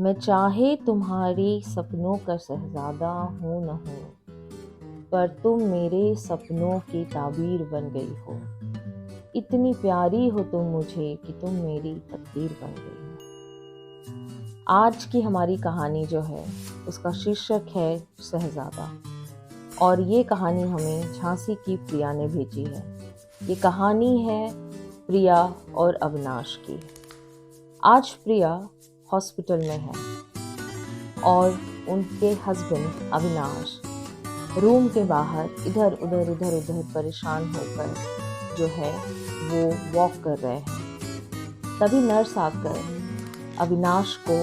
मैं चाहे तुम्हारे सपनों का शहजादा हूँ न हूँ, पर तुम मेरे सपनों की ताबीर बन गई हो। इतनी प्यारी हो तुम मुझे कि तुम मेरी तकदीर बन गई हो। आज की हमारी कहानी जो है उसका शीर्षक है शहजादा, और ये कहानी हमें झांसी की प्रिया ने भेजी है। ये कहानी है प्रिया और अविनाश की। आज प्रिया हॉस्पिटल में है और उनके हस्बैंड अविनाश रूम के बाहर इधर उधर परेशान होकर जो है वो वॉक कर रहे हैं। तभी नर्स आकर अविनाश को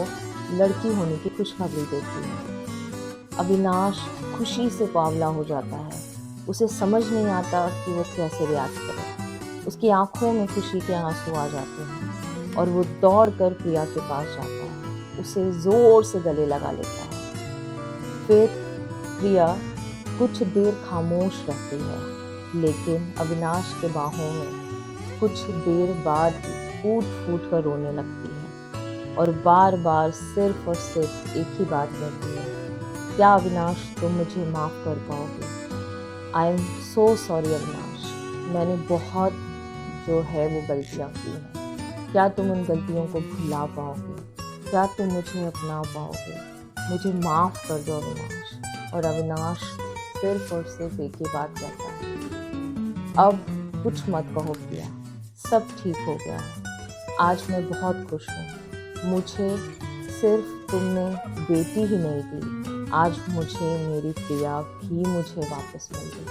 लड़की होने की खुशखबरी देती है। अविनाश खुशी से बावला हो जाता है। उसे समझ नहीं आता कि वो कैसे रिएक्ट करे। उसकी आंखों में खुशी के आंसू आ जाते हैं और वो दौड़कर प्रिया के पास जाता है, उसे जोर से गले लगा लेता है। फिर प्रिया कुछ देर खामोश रहती है, लेकिन अविनाश के बाहों में कुछ देर बाद फूट फूट कर रोने लगती है और बार बार सिर्फ और सिर्फ एक ही बात कहती है, क्या अविनाश तुम मुझे माफ़ कर पाओगे? I am so sorry Avinash, मैंने बहुत जो है वो गलतियाँ की हैं। क्या तुम उन गलतियों को भुला पाओगे? क्या तुम मुझे अपना पाओगे? मुझे माफ़ कर दो अविनाश। और अविनाश सिर्फ और सिर्फ एक ही बात कहता है, अब कुछ मत कहो प्रिया, सब ठीक हो गया है। आज मैं बहुत खुश हूँ। मुझे सिर्फ तुमने बेटी ही नहीं दी, आज मुझे मेरी प्रिया भी मुझे वापस मिल गई।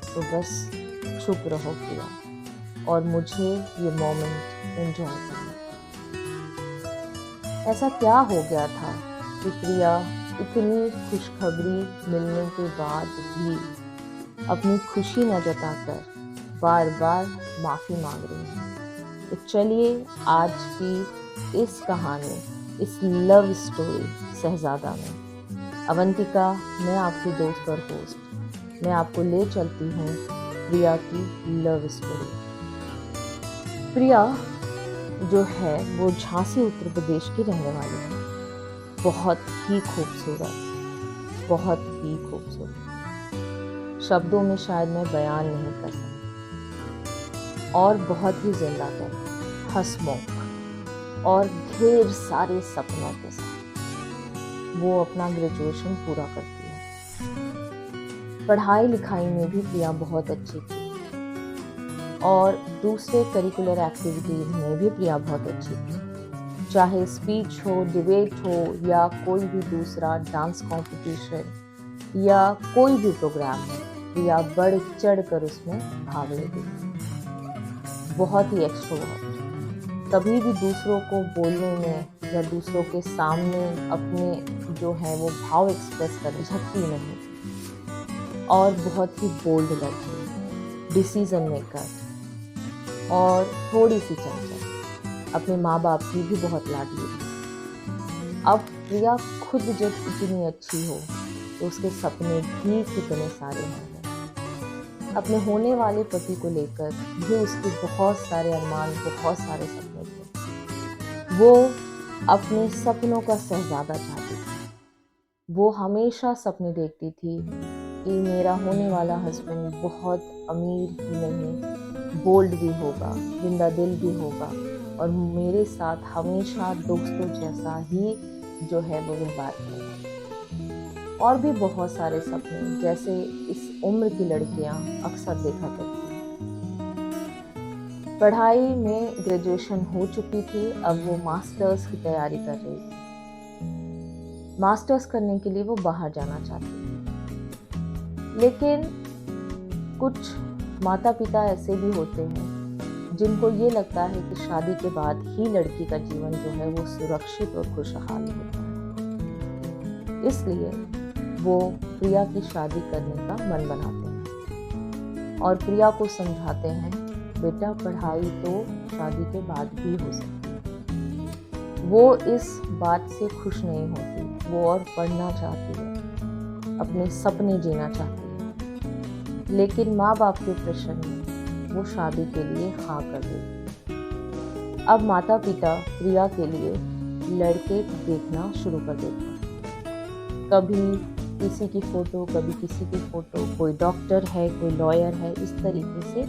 तो बस चुप रहो प्रिया और मुझे ये मोमेंट एंजॉय करना। ऐसा क्या हो गया था कि प्रिया इतनी खुशखबरी मिलने के बाद भी अपनी खुशी न जताकर बार बार माफ़ी मांग रही हैं? तो चलिए आज की इस कहानी, इस लव स्टोरी शहजादा में अवंतिका, मैं आपकी दोस्त और होस्ट, मैं आपको ले चलती हूँ प्रिया की लव स्टोरी। प्रिया जो है वो झांसी उत्तर प्रदेश की रहने वाली है। बहुत ही खूबसूरत, बहुत ही खूबसूरत, शब्दों में शायद मैं बयान नहीं कर सकती। और बहुत ही जिंदादिल, हंसमुख और ढेर सारे सपनों के साथ वो अपना ग्रेजुएशन पूरा करती है। पढ़ाई लिखाई में भी प्रिया बहुत अच्छी थी और दूसरे करिकुलर एक्टिविटीज़ में भी प्रिया बहुत अच्छी थी। चाहे स्पीच हो, डिबेट हो या कोई भी दूसरा डांस कंपटीशन या कोई भी प्रोग्राम हो, प्रिया बढ़ चढ़ कर उसमें भाग लेती थी। बहुत ही एक्सट्रोवर्ट, कभी भी दूसरों को बोलने में या दूसरों के सामने अपने जो है वो भाव एक्सप्रेस कर झकती नहीं थी। और बहुत ही बोल्ड लड़की, डिसीजन मेकर और थोड़ी सी चंचल, अपने माँ बाप की भी बहुत लाडली थी। अब प्रिया खुद जब इतनी अच्छी हो तो उसके सपने भी कितने सारे होंगे। अपने होने वाले पति को लेकर भी उसके बहुत सारे अरमान, बहुत सारे सपने थे। वो अपने सपनों का शहजादा चाहती थी। वो हमेशा सपने देखती थी कि मेरा होने वाला हस्बैंड बहुत अमीर ही नहीं, बोल्ड भी होगा, जिंदा दिल भी होगा और मेरे साथ हमेशा दोस्तों जैसा ही जो है वो व्यवहार करेगा। और भी बहुत सारे सपने जैसे इस उम्र की लड़कियां अक्सर देखा करती हैं। पढ़ाई में ग्रेजुएशन हो चुकी थी, अब वो मास्टर्स की तैयारी कर रही थी। मास्टर्स करने के लिए वो बाहर जाना चाहती थी, लेकिन कुछ माता पिता ऐसे भी होते हैं जिनको ये लगता है कि शादी के बाद ही लड़की का जीवन जो है वो सुरक्षित और खुशहाल होता है। इसलिए वो प्रिया की शादी करने का मन बनाते हैं और प्रिया को समझाते हैं, बेटा पढ़ाई तो शादी के बाद भी हो सकती है। वो इस बात से खुश नहीं होती, वो और पढ़ना चाहती है, अपने सपने जीना चाहती है, लेकिन माँ बाप के प्रेशर में वो शादी के लिए हाँ कर देती। अब माता पिता प्रिया के लिए लड़के देखना शुरू कर देते हैं। कभी किसी की फ़ोटो, कभी किसी की फ़ोटो, कोई डॉक्टर है, कोई लॉयर है, इस तरीके से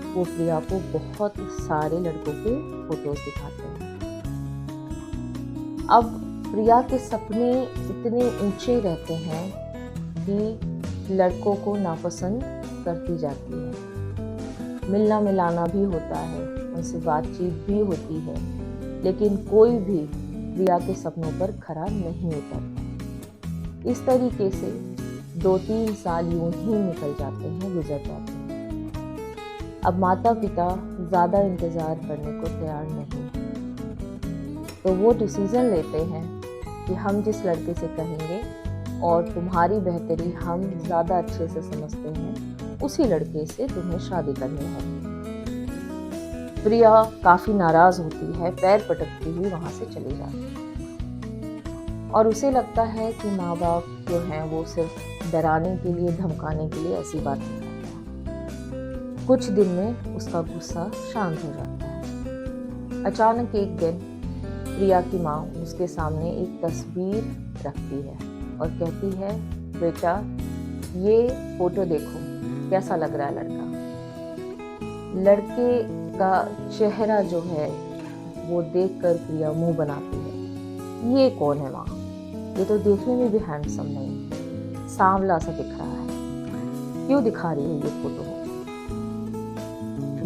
वो प्रिया को बहुत सारे लड़कों के फ़ोटोज़ दिखाते हैं। अब प्रिया के सपने इतने ऊंचे रहते हैं कि लड़कों को नापसंद करती जाती है। मिलना मिलाना भी होता है, उनसे बातचीत भी होती है, लेकिन कोई भी प्रिया के सपनों पर खरा नहीं उतरता। इस तरीके से 2-3 साल यूं ही निकल जाते हैं, गुजर जाते हैं। अब माता पिता ज़्यादा इंतज़ार करने को तैयार नहीं हैं, तो वो डिसीज़न लेते हैं कि हम जिस लड़के से कहेंगे और तुम्हारी बेहतरी हम ज़्यादा अच्छे से समझते हैं, उसी लड़के से तुम्हें शादी करनी है। प्रिया काफ़ी नाराज़ होती है, पैर पटकती हुई वहाँ से चली जाती है और उसे लगता है कि माँ बाप जो हैं वो सिर्फ डराने के लिए, धमकाने के लिए ऐसी बातें करते हैं। कुछ दिन में उसका गुस्सा शांत हो जाता है। अचानक एक दिन प्रिया की माँ उसके सामने एक तस्वीर रखती है और कहती है, बेटा ये फ़ोटो देखो, कैसा लग रहा है लड़का। लड़के का चेहरा जो है वो देखकर प्रिया मुंह बनाती है, ये कौन है माँ? ये तो देखने में भी हैंडसम नहीं, सांवला सा दिख रहा है, क्यों दिखा रही है ये फोटो?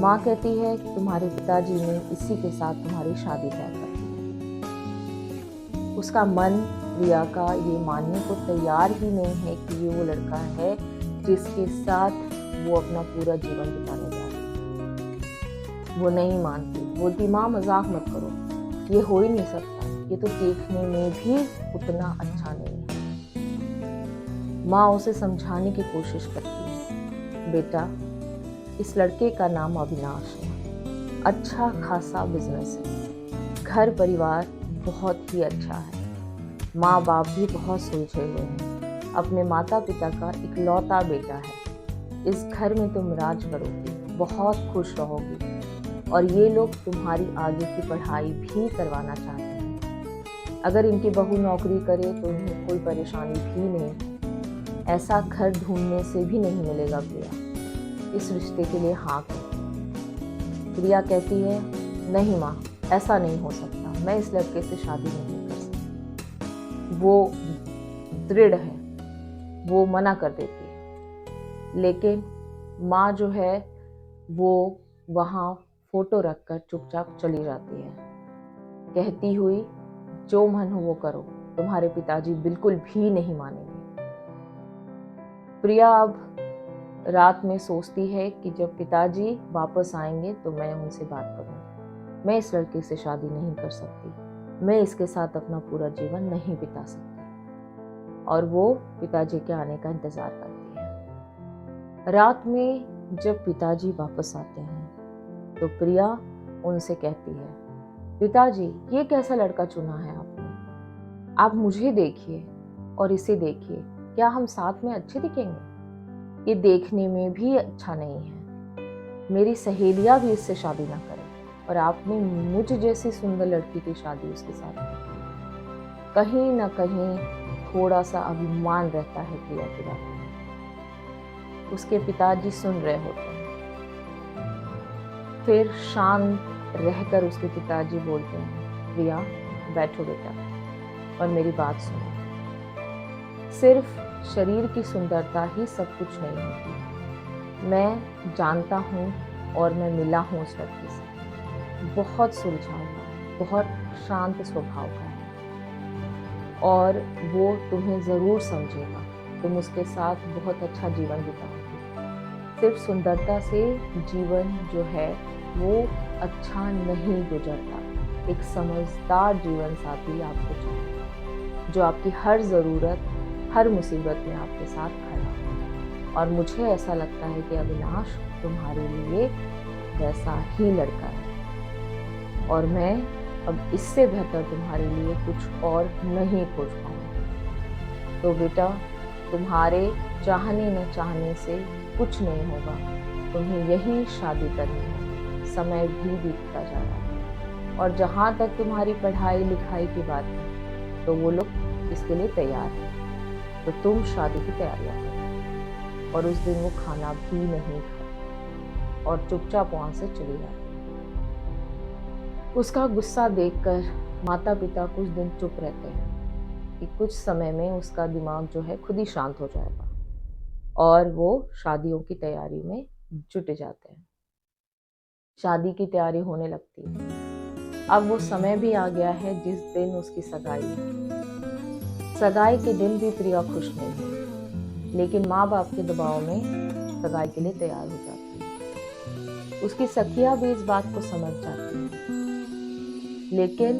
माँ कहती है कि तुम्हारे पिताजी ने इसी के साथ तुम्हारी शादी तय कर दी। उसका मन प्रिया का ये मानने को तैयार ही नहीं है कि ये वो लड़का है जिसके साथ वो अपना पूरा जीवन बिताने जा रही है। वो नहीं मानती, बोलती माँ मजाक मत करो, ये हो ही नहीं सकता, ये तो देखने में भी उतना अच्छा नहीं है। माँ उसे समझाने की कोशिश करती है, बेटा इस लड़के का नाम अविनाश है, अच्छा खासा बिजनेस है, घर परिवार बहुत ही अच्छा है, माँ बाप भी बहुत सुलझे हुए हैं, अपने माता पिता का इकलौता बेटा है, इस घर में तुम राज करोगी, बहुत खुश रहोगी और ये लोग तुम्हारी आगे की पढ़ाई भी करवाना चाहते हैं। अगर इनकी बहू नौकरी करे तो इन्हें कोई परेशानी भी नहीं, ऐसा घर ढूंढने से भी नहीं मिलेगा प्रिया, इस रिश्ते के लिए हाँ कहती। प्रिया कहती है, नहीं माँ ऐसा नहीं हो सकता, मैं इस लड़के से शादी नहीं कर सकती। वो दृढ़ है, वो मना कर देती है, लेकिन माँ जो है वो वहाँ फोटो रखकर चुपचाप चली जाती है, कहती हुई जो मन हो वो करो, तुम्हारे पिताजी बिल्कुल भी नहीं मानेंगे। प्रिया अब रात में सोचती है कि जब पिताजी वापस आएंगे तो मैं उनसे बात करूंगी, मैं इस लड़के से शादी नहीं कर सकती, मैं इसके साथ अपना पूरा जीवन नहीं बिता सकती। और वो पिताजी के आने का इंतजार करती है। रात में जब पिताजी वापस आते हैं तो प्रिया उनसे कहती है, पिताजी ये कैसा लड़का चुना है आपने? आप मुझे देखिए और इसे देखिए, क्या हम साथ में अच्छे दिखेंगे? ये देखने में भी अच्छा नहीं है, मेरी सहेलियां भी इससे शादी ना करें और आपने मुझ जैसी सुंदर लड़की की शादी उसके साथ की। कहीं ना कहीं थोड़ा सा अभिमान रहता है प्रिया के बारे में। उसके पिताजी सुन रहे होते हैं, फिर शांत रहकर उसके पिताजी बोलते हैं, प्रिया बैठो बेटा और मेरी बात सुनो। सिर्फ शरीर की सुंदरता ही सब कुछ नहीं होती। मैं जानता हूँ और मैं मिला हूँ उस लड़के से, बहुत सुलझा हुआ, बहुत शांत स्वभाव का है और वो तुम्हें ज़रूर समझेगा, तुम उसके साथ बहुत अच्छा जीवन बिताओगे। सिर्फ सुंदरता से जीवन जो है वो अच्छा नहीं गुजरता, एक समझदार जीवन साथी आपको चाहिए जो आपकी हर ज़रूरत, हर मुसीबत में आपके साथ खड़ा हो। और मुझे ऐसा लगता है कि अविनाश तुम्हारे लिए वैसा ही लड़का है और मैं अब इससे बेहतर तुम्हारे लिए कुछ और नहीं खोज पाऊंगी। तो बेटा तुम्हारे चाहने न चाहने से कुछ नहीं होगा, तुम्हें यही शादी करनी है, समय भी बीतता जा रहा है। और जहाँ तक तुम्हारी पढ़ाई लिखाई की बात है तो वो लोग इसके लिए तैयार हैं। तो तुम शादी की तैयारियां करो। और उस दिन वो खाना भी नहीं खाती और चुपचाप वहां से चली जाती। उसका गुस्सा देखकर माता पिता कुछ दिन चुप रहते हैं कि कुछ समय में उसका दिमाग जो है खुद ही शांत हो जाएगा, और वो शादियों की तैयारी में जुट जाते हैं। शादी की तैयारी होने लगती है। अब वो समय भी आ गया है जिस दिन उसकी सगाई है। सगाई के दिन भी प्रिया खुश नहीं है, लेकिन माँ बाप के दबाव में सगाई के लिए तैयार हो जाती है। उसकी सखियां भी इस बात को समझ जाती हैं, लेकिन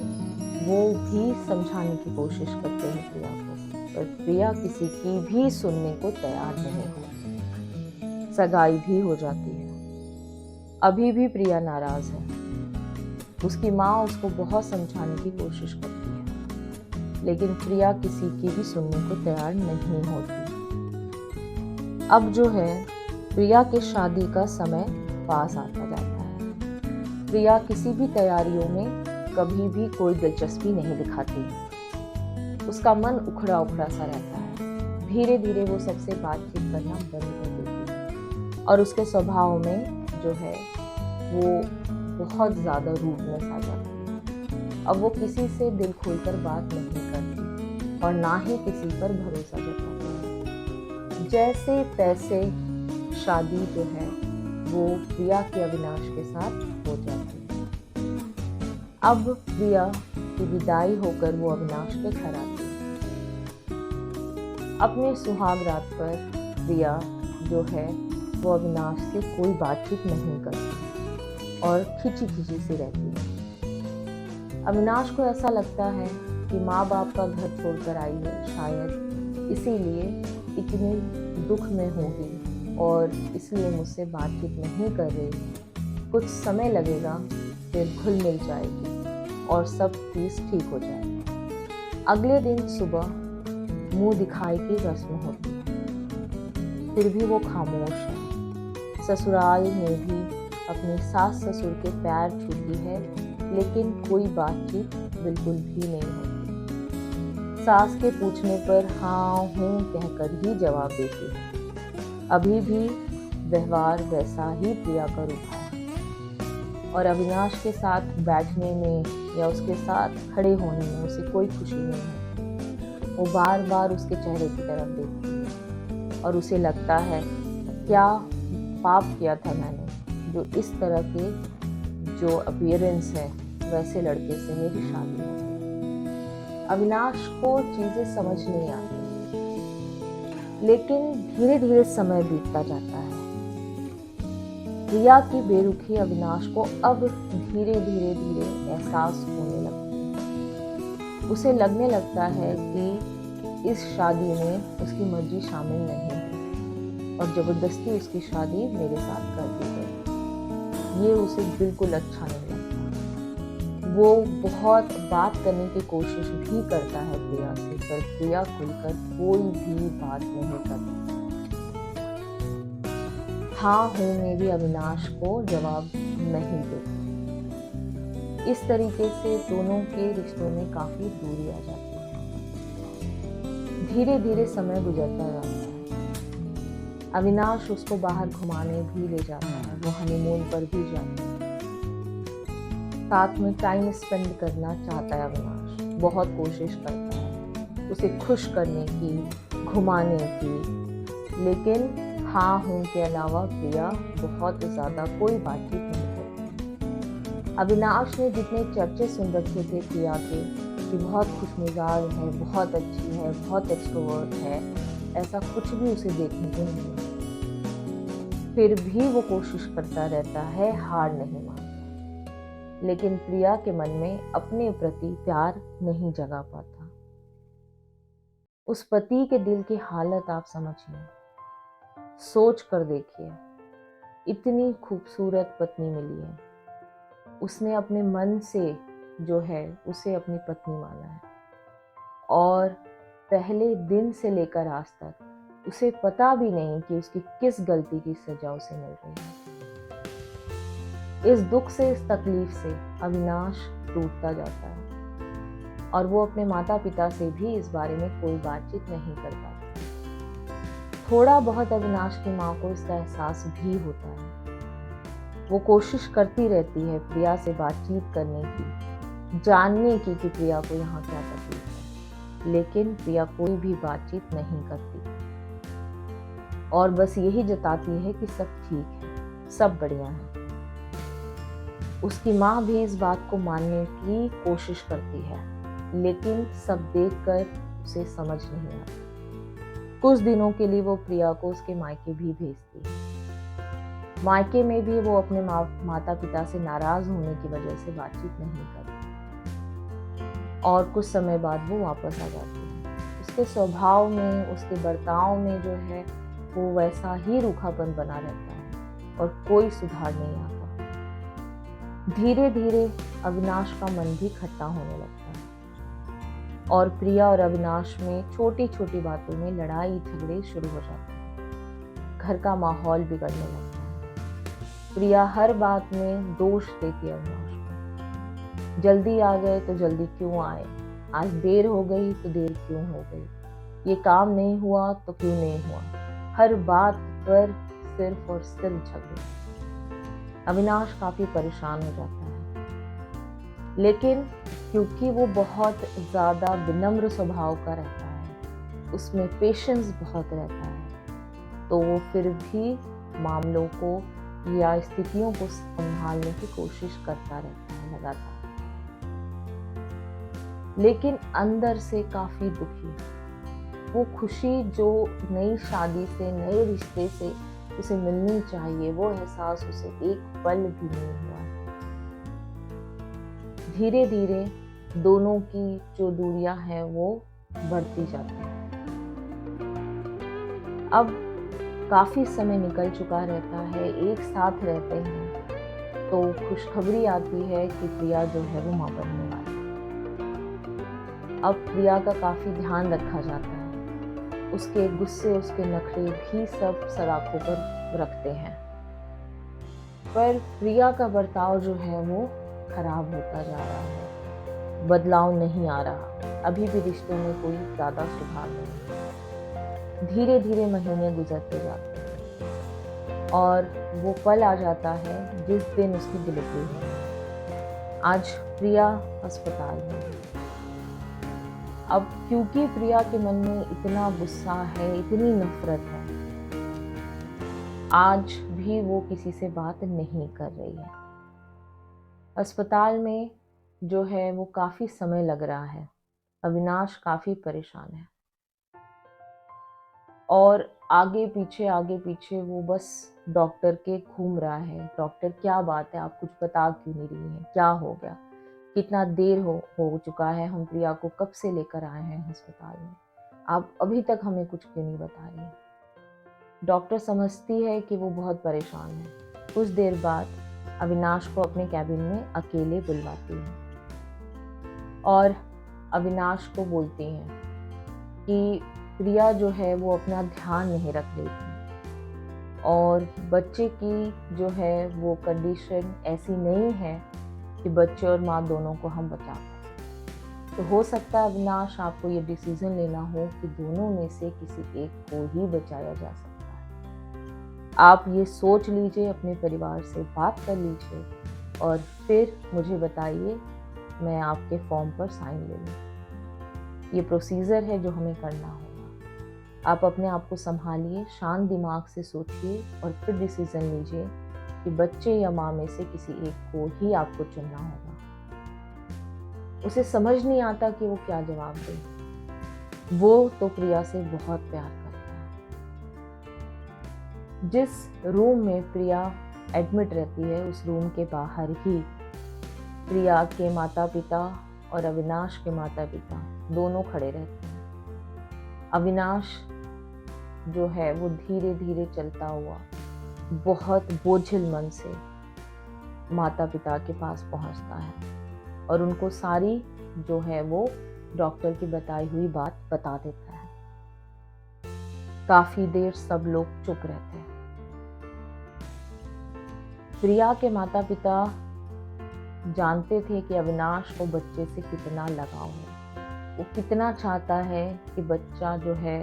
वो भी समझाने की कोशिश करते हैं प्रिया को, पर प्रिया किसी की भी सुनने को तैयार नहीं होती। सगाई भी हो जाती है। अभी भी प्रिया नाराज है। उसकी माँ उसको बहुत समझाने की कोशिश करती है, लेकिन प्रिया किसी की भी सुनने को तैयार नहीं होती। अब जो है प्रिया के शादी का समय पास आता जाता है। प्रिया किसी भी तैयारियों में कभी भी कोई दिलचस्पी नहीं दिखाती। उसका मन उखड़ा उखड़ा सा रहता है। धीरे धीरे वो सबसे बातचीत करना बंद कर देती है, और उसके स्वभाव में जो है वो बहुत ज़्यादा रूडनेस आ जाती है। अब वो किसी से दिल खोलकर बात नहीं करती और ना ही किसी पर भरोसा जताती है। जैसे तैसे शादी जो है वो प्रिया के अविनाश के साथ हो जाती है। अब प्रिया की विदाई होकर वो अविनाश के घर आती है। अपने सुहाग रात पर प्रिया जो है वो अविनाश से कोई बातचीत नहीं करती और खिंची खिंची सी रहती है। अविनाश को ऐसा लगता है कि माँ बाप का घर छोड़कर आई है, शायद इसीलिए इतनी दुख में होगी और इसलिए मुझसे बातचीत नहीं कर रही। कुछ समय लगेगा, फिर घुल मिल जाएगी और सब चीज ठीक हो जाएगी। अगले दिन सुबह मुंह दिखाई की रस्म होती है, फिर भी वो खामोश है। ससुराल में भी अपने सास ससुर के पैर छूती है, लेकिन कोई बातचीत बिल्कुल भी नहीं होती। सास के पूछने पर हाँ हूँ कहकर ही जवाब देती है। अभी भी व्यवहार वैसा ही प्रिया का रूप है, और अविनाश के साथ बैठने में या उसके साथ खड़े होने में उसे कोई खुशी नहीं है। वो बार बार उसके चेहरे की तरफ देखती है और उसे लगता है क्या पाप किया था मैंने, जो इस तरह के जो अपीयरेंस है वैसे लड़के से मेरी शादी हो गई। अविनाश को चीजें समझ नहीं आती, लेकिन धीरे धीरे समय बीतता जाता है। प्रिया की बेरुखी अविनाश को अब धीरे धीरे धीरे एहसास होने लगता है। उसे लगने लगता है कि इस शादी में उसकी मर्जी शामिल नहीं है और जबरदस्ती उसकी शादी मेरे साथ कर दी गई। ये उसे बिल्कुल अच्छा नहीं लगता। वो बहुत बात करने की कोशिश भी करता है प्रिया से, पर प्रिया खुलकर कोई भी बात नहीं करती। हाँ हूँ में भी अविनाश को जवाब नहीं देती। इस तरीके से दोनों के रिश्तों में काफी दूरी आ जाती है। धीरे धीरे समय गुजरता जाता है। अविनाश उसको बाहर घुमाने भी ले जाता है, वो हनीमून पर भी जाता है। साथ में टाइम स्पेंड करना चाहता है अविनाश, बहुत कोशिश करता है उसे खुश करने की, घुमाने की, लेकिन हाँ हूँ के अलावा प्रिया बहुत ज़्यादा कोई बातचीत नहीं करती। अविनाश ने जितने चर्चे सुन रखे थे प्रिया के कि बहुत खुशमिजाज है, बहुत अच्छी है, बहुत एक्सट्रोवर्ट है, ऐसा कुछ भी उसे देखने को नहीं मिला। फिर भी वो कोशिश करता रहता है, हार नहीं मानता, लेकिन प्रिया के मन में अपने प्रति प्यार नहीं जगा पाता। उस पति के दिल की हालत आप समझिए, सोच कर देखिए, इतनी खूबसूरत पत्नी मिली है, उसने अपने मन से जो है उसे अपनी पत्नी माना है, और पहले दिन से लेकर आज तक उसे पता भी नहीं कि उसकी किस गलती की सजा उसे मिल रही है। इस दुख से, इस तकलीफ से अविनाश टूटता जाता है और वो अपने माता पिता से भी इस बारे में कोई बातचीत नहीं कर पाता। थोड़ा बहुत अविनाश की माँ को इसका एहसास भी होता है। वो कोशिश करती रहती है प्रिया से बातचीत करने की, जानने की कि प्रिया को यहाँ क्या तकलीफ है, लेकिन प्रिया कोई भी बातचीत नहीं करती और बस यही जताती है कि सब ठीक है, सब बढ़िया है। उसकी माँ भी इस बात को मानने की कोशिश करती है, लेकिन सब देखकर उसे समझ नहीं आता। कुछ दिनों के लिए वो प्रिया को उसके मायके भी भेजती है। मायके में भी वो अपने माता पिता से नाराज होने की वजह से बातचीत नहीं करती और कुछ समय बाद वो वापस आ जाती है। उसके स्वभाव में, उसके बर्ताव में जो है वो वैसा ही रूखापन बना रहता है और कोई सुधार नहीं आता। धीरे धीरे अविनाश का मन भी खट्टा होने लगता है और प्रिया और अविनाश में छोटी छोटी बातों में लड़ाई झगड़े शुरू हो जाते हैं। घर का माहौल बिगड़ने लगता है। प्रिया हर बात में दोष देती है अविनाश को। जल्दी आ गए तो जल्दी क्यों आए, आज देर हो गई तो देर क्यों हो गई, ये काम नहीं हुआ तो क्यों नहीं हुआ, हर बात पर सिर्फ और सिर्फ झगड़े। अविनाश काफी परेशान हो जाता है, लेकिन क्योंकि वो बहुत ज़्यादा विनम्र स्वभाव का रहता है, उसमें पेशेंस बहुत रहता है, तो वो फिर भी मामलों को या स्थितियों को संभालने की कोशिश करता रहता है लगातार, लेकिन अंदर से काफी दुखी। वो खुशी जो नई शादी से, नए रिश्ते से उसे मिलनी चाहिए, वो एहसास उसे एक पल भी नहीं हुआ। धीरे धीरे दोनों की जो दूरियां हैं वो बढ़ती जाती हैं। अब काफी समय निकल चुका रहता है, एक साथ रहते हैं, तो खुशखबरी आती है कि प्रिया जो है वो मां बनने वाली है। अब प्रिया का काफी ध्यान रखा जाता है, उसके गुस्से, उसके नखरे भी सब सलाखों पर रखते हैं, पर प्रिया का बर्ताव जो है वो खराब होता जा रहा है, बदलाव नहीं आ रहा। अभी भी रिश्तों में कोई ज्यादा सुधार नहीं। धीरे धीरे महीने गुजरते जाते हैं और वो पल आ जाता है जिस दिन उसकी डिलीवरी है। आज प्रिया अस्पताल में है। अब क्योंकि प्रिया के मन में इतना गुस्सा है, इतनी नफरत है, आज भी वो किसी से बात नहीं कर रही है। अस्पताल में जो है वो काफी समय लग रहा है। अविनाश काफी परेशान है और आगे पीछे वो बस डॉक्टर के घूम रहा है। डॉक्टर, क्या बात है, आप कुछ बता क्यों नहीं रही हैं, क्या हो गया, कितना देर हो चुका है, हम प्रिया को कब से लेकर आए हैं अस्पताल में, आप अभी तक हमें कुछ क्यों नहीं बता रही हैं। डॉक्टर समझती है कि वो बहुत परेशान है। कुछ देर बाद अविनाश को अपने कैबिन में अकेले बुलवाती है और अविनाश को बोलती हैं कि प्रिया जो है वो अपना ध्यान नहीं रख रही थी और बच्चे की जो है वो कंडीशन ऐसी नहीं है कि बच्चे और माँ दोनों को हम बचा पाए। तो हो सकता है अविनाश आपको ये डिसीजन लेना हो कि दोनों में से किसी एक को ही बचाया जा सकता है। आप ये सोच लीजिए, अपने परिवार से बात कर लीजिए और फिर मुझे बताइए, मैं आपके फॉर्म पर साइन ले लूँ। ये प्रोसीजर है जो हमें करना होगा। आप अपने आप को संभालिए, शांत दिमाग से सोचिए और फिर डिसीजन लीजिए कि बच्चे या माँ में से किसी एक को ही आपको चुनना होगा। उसे समझ नहीं आता कि वो क्या जवाब दे। वो तो प्रिया से बहुत प्यार करता है। जिस रूम में प्रिया एडमिट रहती है, उस रूम के बाहर ही प्रिया के माता पिता और अविनाश के माता पिता दोनों खड़े रहते हैं। अविनाश जो है वो धीरे धीरे चलता हुआ बहुत बोझिल मन से माता पिता के पास पहुंचता है और उनको सारी जो है वो डॉक्टर की बताई हुई बात बता देता है। काफी देर सब लोग चुप रहते हैं। प्रिया के माता पिता जानते थे कि अविनाश को बच्चे से कितना लगाव है, वो कितना चाहता है कि बच्चा जो है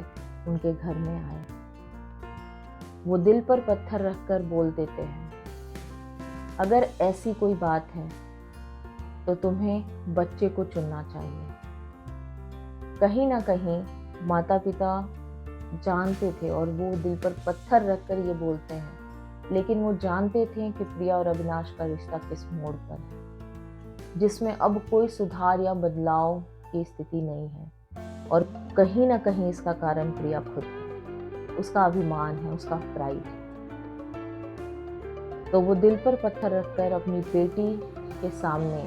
उनके घर में आए। वो दिल पर पत्थर रखकर बोल देते हैं, अगर ऐसी कोई बात है तो तुम्हें बच्चे को चुनना चाहिए। कहीं ना कहीं माता पिता जानते थे और वो दिल पर पत्थर रखकर ये बोलते हैं, लेकिन वो जानते थे कि प्रिया और अविनाश का रिश्ता किस मोड़ पर है, जिसमें अब कोई सुधार या बदलाव की स्थिति नहीं है। और कहीं ना कहीं इसका कारण प्रिया खुद है, उसका अभिमान है, उसका प्राइड है। तो वो दिल पर पत्थर रखकर अपनी बेटी के सामने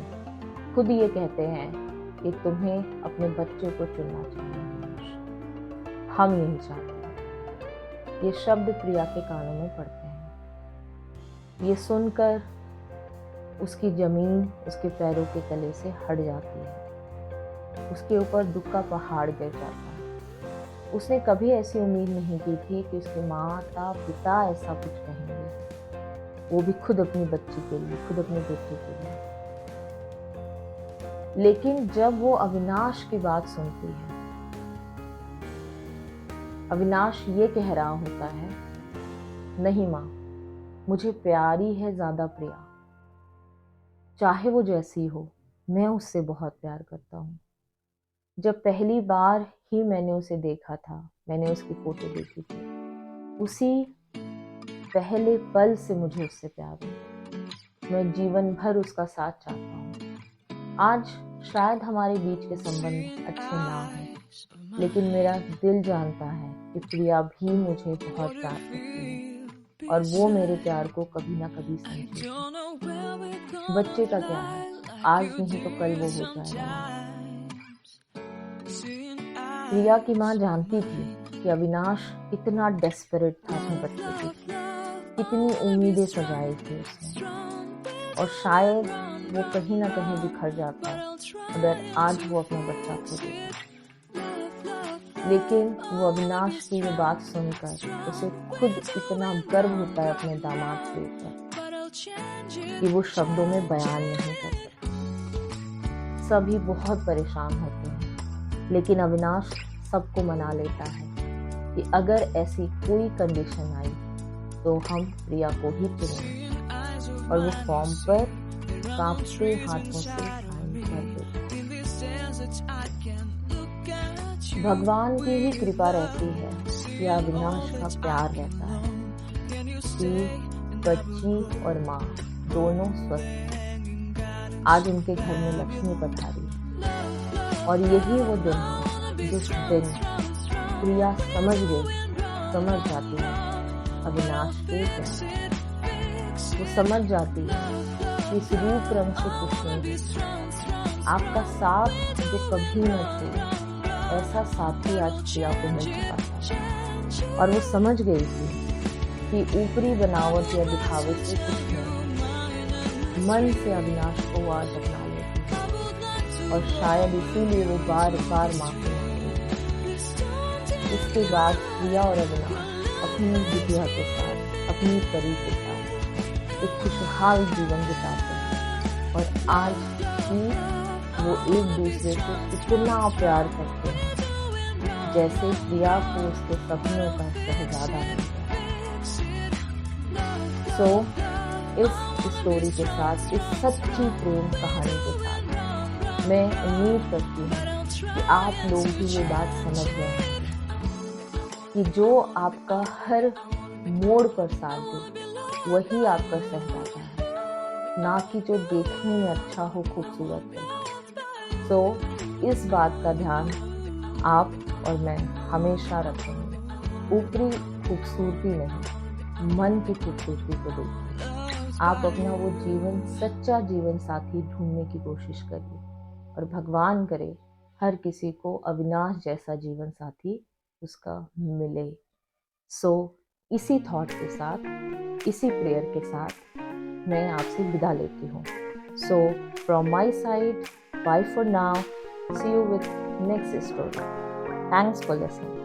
खुद ये कहते हैं कि तुम्हें अपने बच्चे को चुनना चाहिए। हम यही चाहते हैं। ये शब्द प्रिया के कानों में पड़ते हैं। ये सुनकर उसकी जमीन उसके पैरों के तले से हट जाती है। उसके ऊपर दुख का पहाड़ गिर जाता है। उसने कभी ऐसी उम्मीद नहीं की थी कि उसके माता पिता ऐसा कुछ कहेंगे, वो भी खुद अपनी बच्ची के लिए, खुद अपने बेटे के लिए। लेकिन जब वो अविनाश की बात सुनती है, अविनाश ये कह रहा होता है, नहीं माँ, मुझे प्यारी है ज्यादा प्रिया, चाहे वो जैसी हो, मैं उससे बहुत प्यार करता हूँ। जब पहली बार ही मैंने उसे देखा था, मैंने उसकी फोटो देखी थी, उसी पहले पल से मुझे उससे प्यार हुआ। मैं जीवन भर उसका साथ चाहता हूँ। आज शायद हमारे बीच के संबंध अच्छे ना हो, लेकिन मेरा दिल जानता है कि प्रिया भी मुझे बहुत प्यार करती है और वो मेरे प्यार को कभी ना कभी समझेगी। बच्चे का क्या है, आज नहीं तो कल वो हो जाएगा। प्रिया की माँ जानती थी कि अविनाश कितना डेस्परेट था अपने बच्चे के लिए, कितनी उम्मीदें सजाई थी उसने, और शायद वो कहीं ना कहीं बिखर जाता अगर आज वो अपना बच्चा खो देता। लेकिन वो अविनाश की ये बात सुनकर उसे खुद इतना गर्व होता है अपने दामाद के ऊपर कि वो शब्दों में बयान नहीं कर सकता। सभी बहुत परेशान होते हैं, लेकिन अविनाश सबको मना लेता है कि अगर ऐसी कोई कंडीशन आई तो हम प्रिया को ही चुनेंगे, और वो फॉर्म पर कांपते हाथों से साइन कर देता है। भगवान की ही कृपा रहती है कि अविनाश का प्यार रहता है कि बच्ची और माँ दोनों स्वस्थ हैं। आज उनके घर में लक्ष्मी पधारी है, और यही वो दिन है जिस दिन प्रिया समझ जाती है अविनाश के प्यार। वो समझ जाती है कि इस रूप रंग से कुछ नहीं, आपका साथ जो कभी न छूटे, ऐसा साथी आज प्रिया को मिल चुका था। और वो समझ गई थी कि ऊपरी बनावट या दिखावे से कुछ नहीं, मन से अविनाश को आज अपना लेती, और शायद इसीलिए वो बार बार माफी मांगती। इसके बाद प्रिया और अविनाश अपनी बिटिया के साथ, अपनी परी के साथ एक खुशहाल जीवन बिताते हैं, और आज भी वो एक दूसरे को इतना प्यार करते हैं जैसे प्रिया को उसके सपनों का शहजादा मिला। इस स्टोरी के साथ, इस सच्ची प्रेम कहानी के साथ मैं उम्मीद करती हूँ कि आप लोग भी ये बात समझ गए हैं कि जो आपका हर मोड़ पर साथ दे वही आपका शहजादा है, ना कि जो देखने में अच्छा हो, खूबसूरत हो। इस बात का ध्यान आप और मैं हमेशा रखेंगे। ऊपरी खूबसूरती नहीं, मन की खूबसूरती को देखिए। आप अपना वो जीवन, सच्चा जीवन साथी ढूंढने की कोशिश करिए, और भगवान करे हर किसी को अविनाश जैसा जीवन साथी उसका मिले। इसी थॉट के साथ, इसी प्रेयर के साथ मैं आपसे विदा लेती हूँ। From my side, bye for now. See you with next story. Thanks for listening.